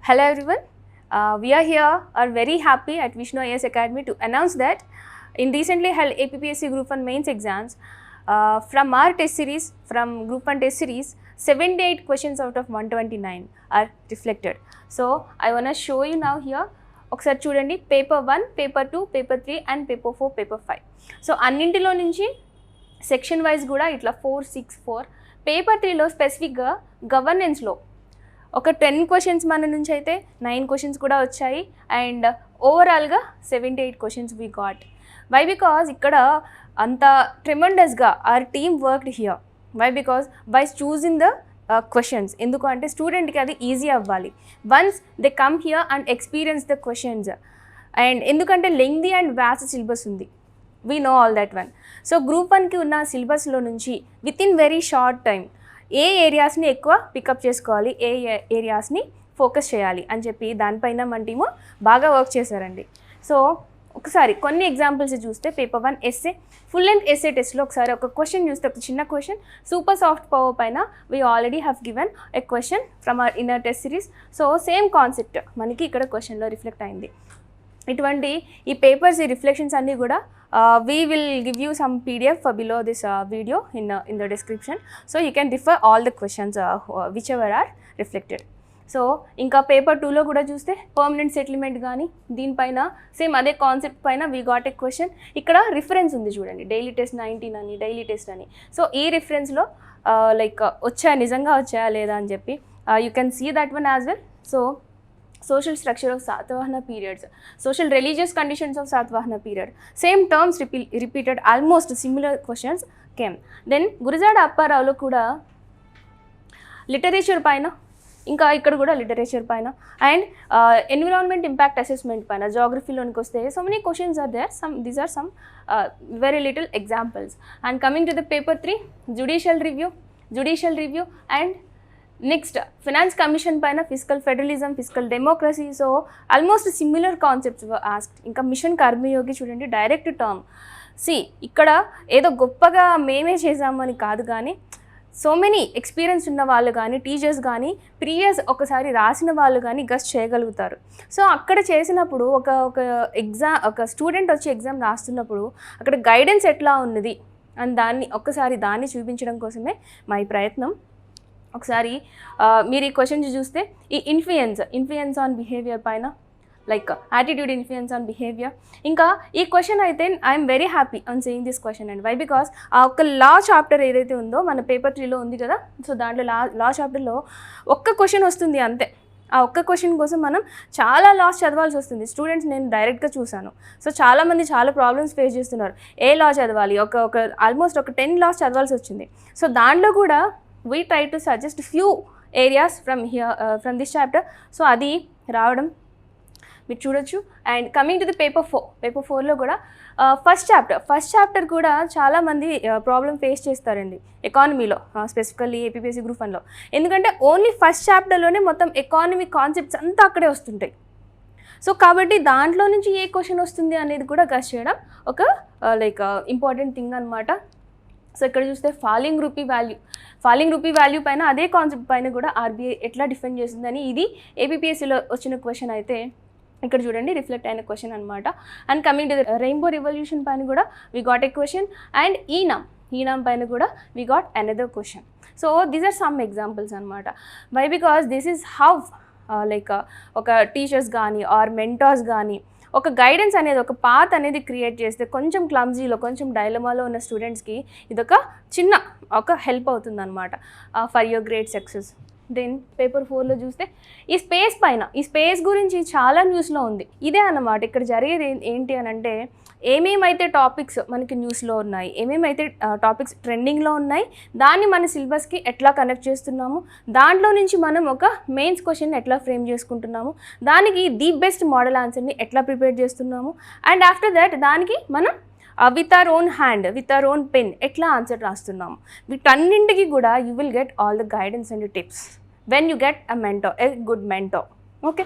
Hello everyone. We are very happy at Vishnu IAS Academy to announce that in recently held APPSC Group 1 mains exams, from our test series, from Group 1 test series, 78 questions out of 129 are reflected. So I want to show you now here. ఒకసారి చూడండి, paper 1, paper 2, paper 3 and paper 4, paper 5. So అన్నింటిలో నుంచి section wise కూడా ఇట్లా 4, 6, 4. Paper 3లో స్పెసిఫిక్గా గవర్నెన్స్లో ఒక 10 questions మన నుంచి అయితే 9 క్వశ్చన్స్ కూడా వచ్చాయి అండ్ ఓవరాల్గా 78 questions we got. Why because ఇక్కడ అంత ట్రెమండస్గా our team worked here. Why because by choosing the questions. ఎందుకు అంటే స్టూడెంట్కి అది ఈజీ అవ్వాలి once they come here and experience the questions. And ఎందుకంటే లెంగ్దీ అండ్ వ్యాస్ట్ సిలబస్ ఉంది, we know all that one. So group 1కి ఉన్న సిలబస్లో నుంచి with in very short time ఏ ఏరియాస్ని ఎక్కువ పికప్ చేసుకోవాలి, ఏ ఏరియాస్ని ఫోకస్ చేయాలి అని చెప్పి దానిపైన మన టీము బాగా వర్క్ చేశారండి. సో ఒకసారి కొన్ని ఎగ్జాంపుల్స్ చూస్తే paper 1 essay, full length essay టెస్ట్లో ఒకసారి ఒక క్వశ్చన్ చూస్తే, ఒక చిన్న క్వశ్చన్, సూపర్ సాఫ్ట్ పవర్ పైన we already have given a question from our inner test series. So same concept మనకి ఇక్కడ క్వశ్చన్లో రిఫ్లెక్ట్ అయింది. ఇటువంటి ఈ పేపర్స్, ఈ రిఫ్లెక్షన్స్ అన్నీ కూడా we will give you some PDF below this video in the description, so you can refer all the questions whichever are reflected. So ఇంకా పేపర్ 2లో కూడా చూస్తే పర్మనెంట్ సెటిల్మెంట్ కానీ దీనిపైన సేమ్ అదే కాన్సెప్ట్ పైన వీ గాట్ ఎ క్వశ్చన్. ఇక్కడ reference ఉంది చూడండి, డైలీ టెస్ట్ 19 అని, డైలీ టెస్ట్ అని. సో ఈ రిఫరెన్స్లో లైక్ నిజంగా వచ్చాయా లేదా అని చెప్పి you can see that one as well. So social structure of Satavahana periods, social religious conditions of Satavahana period, same terms repeated, almost similar questions came. Then Gurujada Apparao kuda literature paina, ఇంకా ఇక్కడ కూడా literature పైన and environment impact assessment పైన, జాగ్రఫీలోనికి వస్తే so many questions are there. These are some very little examples. And coming to the paper 3, judicial review and next finance commission పైన fiscal federalism, fiscal democracy. So almost similar concepts asked. ఇంకా mission Karmayogi చూడండి, direct term. ఇక్కడ ఏదో గొప్పగా మేమే చేసామని కాదు, కానీ సో మెనీ ఎక్స్పీరియన్స్ ఉన్న వాళ్ళు కానీ, టీచర్స్ కానీ, ప్రీవియస్ ఒకసారి రాసిన వాళ్ళు కానీ గస్ట్ చేయగలుగుతారు. సో అక్కడ చేసినప్పుడు ఒక స్టూడెంట్ వచ్చి ఎగ్జామ్ రాస్తున్నప్పుడు అక్కడ గైడెన్స్ ఎట్లా ఉన్నది అని దాన్ని చూపించడం కోసమే మా ఈ ప్రయత్నం. ఒకసారి మీరు ఈ క్వశ్చన్స్ చూస్తే ఈ ఇన్ఫ్లుయెన్స్ ఆన్ బిహేవియర్ పైన, like attitude influence on behaviour. ఇంకా ఈ క్వశ్చన్ అయితే I'm very happy on saying this question and why because ఆ ఒక లా చాప్టర్ ఏదైతే ఉందో మన పేపర్ 3లో ఉంది కదా, సో దాంట్లో లా చాప్టర్లో ఒక్క క్వశ్చన్ వస్తుంది అంతే. ఆ ఒక్క క్వశ్చన్ కోసం మనం చాలా లాస్ చదవాల్సి వస్తుంది. స్టూడెంట్స్ నేను డైరెక్ట్గా చూశాను. సో చాలామంది చాలా ప్రాబ్లమ్స్ ఫేస్ చేస్తున్నారు. ఏ లా చదవాలి, ఆల్మోస్ట్ ఒక 10 లాస్ చదవాల్సి వచ్చింది. సో దాంట్లో కూడా we try to suggest few areas from this chapter. So అది రావడం మీరు చూడొచ్చు. And coming to the paper 4లో కూడా ఫస్ట్ చాప్టర్ కూడా చాలామంది ప్రాబ్లం ఫేస్ చేస్తారండి ఎకానమీలో, స్పెసిఫికల్లీ ఏపీపీఎస్సీ గ్రూప్ 1లో. ఎందుకంటే ఓన్లీ ఫస్ట్ చాప్టర్లోనే మొత్తం ఎకానమీ కాన్సెప్ట్స్ అంతా అక్కడే వస్తుంటాయి. సో కాబట్టి దాంట్లో నుంచి ఏ క్వశ్చన్ వస్తుంది అనేది కూడా గెస్ చేయడం ఒక లైక్ ఇంపార్టెంట్ థింగ్ అనమాట. సో ఇక్కడ చూస్తే ఫాలింగ్ రూపీ వాల్యూ పైన అదే కాన్సెప్ట్ పైన కూడా ఆర్బీఐ ఎట్లా డిఫెండ్ చేస్తుందని ఇది ఏపీపీఎస్సీలో వచ్చిన క్వశ్చన్ అయితే ఇక్కడ చూడండి రిఫ్లెక్ట్ అయిన క్వశ్చన్ అనమాట. And coming to the rainbow revolution పైన కూడా we got a question and eNAM పైన కూడా we got another question. So these are some examples అనమాట. Why because this is how like ఒక టీచర్స్ కానీ ఆర్ మెంటార్స్ కానీ ఒక గైడెన్స్ అనేది, ఒక పాత్ అనేది క్రియేట్ చేస్తే కొంచెం క్లమ్జీలో, కొంచెం డైలమాలో ఉన్న స్టూడెంట్స్కి ఇదొక చిన్న హెల్ప్ అవుతుంది అనమాట for your great success. Then paper 4లో చూస్తే ఈ స్పేస్ గురించి చాలా న్యూస్లో ఉంది. ఇదే అన్నమాట ఇక్కడ జరిగేది ఏంటి అని అంటే, ఏమేమైతే టాపిక్స్ మనకి న్యూస్లో ఉన్నాయి, ఏమేమైతే టాపిక్స్ ట్రెండింగ్లో ఉన్నాయి, దాన్ని మన సిలబస్కి ఎట్లా కనెక్ట్ చేస్తున్నాము, దాంట్లో నుంచి మనం ఒక మెయిన్స్ క్వశ్చన్ ఎట్లా ఫ్రేమ్ చేసుకుంటున్నాము, దానికి ది బెస్ట్ మోడల్ ఆన్సర్ని ఎట్లా ప్రిపేర్ చేస్తున్నాము, అండ్ ఆఫ్టర్ దట్ దానికి మనం with our own hand, with our own pen ఎట్లా ఆన్సర్ రాస్తున్నాము. వీటన్నింటికి కూడా you will get all the guidance and tips when you get a good mentor. Okay,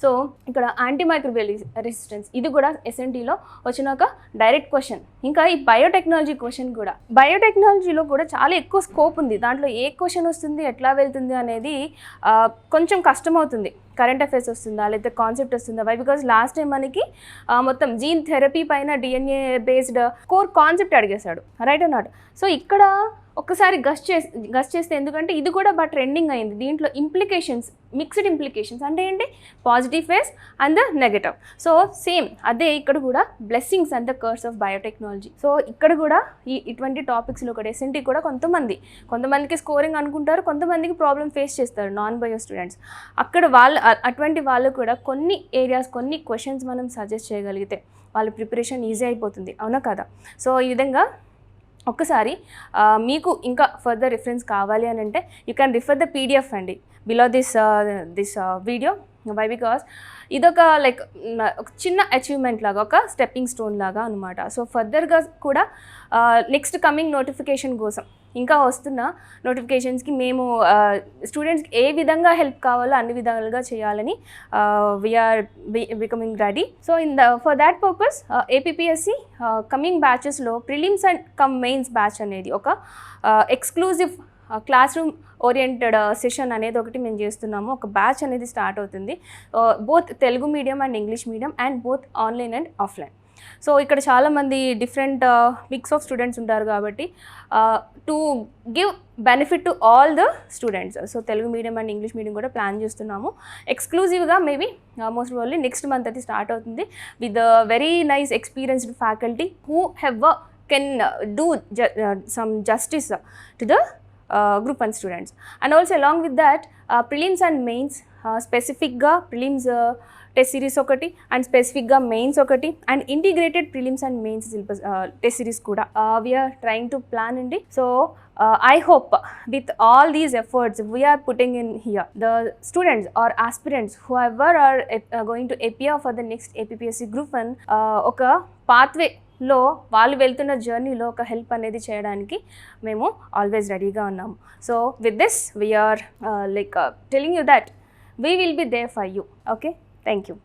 so ఇక్కడ antimicrobial resistance ఇది కూడా ఎస్ఎన్టీలో వచ్చిన ఒక డైరెక్ట్ క్వశ్చన్. ఇంకా ఈ బయోటెక్నాలజీ క్వశ్చన్ కూడా, బయోటెక్నాలజీలో కూడా చాలా ఎక్కువ స్కోప్ ఉంది. దాంట్లో ఏ క్వశ్చన్ వస్తుంది, ఎట్లా వెళ్తుంది అనేది కొంచెం కష్టమవుతుంది. కరెంట్ అఫైర్స్ వస్తుందా లేకపోతే కాన్సెప్ట్ వస్తుందా? వై బికాజ్ లాస్ట్ టైం మనకి మొత్తం జీన్ థెరపీ పైన డిఎన్ఏ బేస్డ్ కోర్ కాన్సెప్ట్ అడిగేశాడు, రైట్ ఆర్ నాట్? సో ఇక్కడ ఒక్కసారి గస్ చేస్తే, ఎందుకంటే ఇది కూడా బాగా ట్రెండింగ్ అయింది. దీంట్లో ఇంప్లికేషన్స్, మిక్స్డ్ ఇంప్లికేషన్స్ అంటే ఏంటి, positive face and the negative. So same అదే ఇక్కడ కూడా blessings and the curse of biotechnology. So ఇక్కడ కూడా ఇటువంటి టాపిక్స్లో కూడా ఎస్ఎన్టీ కూడా కొంతమందికి స్కోరింగ్ అనుకుంటారు, కొంతమందికి ప్రాబ్లమ్ ఫేస్ చేస్తారు నాన్ బయో స్టూడెంట్స్. అక్కడ అటువంటి వాళ్ళు కూడా కొన్ని ఏరియాస్, కొన్ని క్వశ్చన్స్ మనం సజెస్ట్ చేయగలిగితే వాళ్ళ ప్రిపరేషన్ ఈజీ అయిపోతుంది, అవునా కదా? సో ఈ విధంగా ఒక్కసారి మీకు ఇంకా ఫర్దర్ రిఫరెన్స్ కావాలి అని అంటే you can refer the PDF అండి below this video. Why because ఇదొక లైక్ ఒక చిన్న అచీవ్మెంట్ లాగా, ఒక స్టెప్పింగ్ స్టోన్ లాగా అనమాట. సో ఫర్దర్గా కూడా నెక్స్ట్ కమింగ్ నోటిఫికేషన్ కోసం, ఇంకా వస్తున్న నోటిఫికేషన్స్కి మేము స్టూడెంట్స్కి ఏ విధంగా హెల్ప్ కావాలో అన్ని విధాలుగా చేయాలని we are becoming ready. So for that purpose APPSC coming బ్యాచెస్లో prelims and come mains batch అనేది ఒక exclusive class room oriented session అనేది ఒకటి మేము చేస్తున్నాము. ఒక బ్యాచ్ అనేది స్టార్ట్ అవుతుంది, both Telugu medium and English medium and both online and offline. So ఇక్కడ చాలామంది డిఫరెంట్ మిక్స్ ఆఫ్ స్టూడెంట్స్ ఉంటారు కాబట్టి to give benefit to all the students, so Telugu medium and English medium కూడా ప్లాన్ చేస్తున్నాము. ఎక్స్క్లూజివ్గా maybe most probably next month అది start అవుతుంది with very nice experienced faculty who can do some justice to the group 1 students. And also along with that prelims and mains, specifically prelims test series okati and specifically mains okati and integrated prelims and mains test series kuda we are trying to plan andi. So I hope with all these efforts we are putting in here, the students or aspirants whoever are going to appear for the next APPSC group 1 oka pathway లో వాళ్ళు వెళ్తున్న జర్నీలో ఒక help అనేది చేయడానికి మేము always రెడీగా ఉన్నాము. So with this we are like telling you that we will be there for you. Okay, thank you.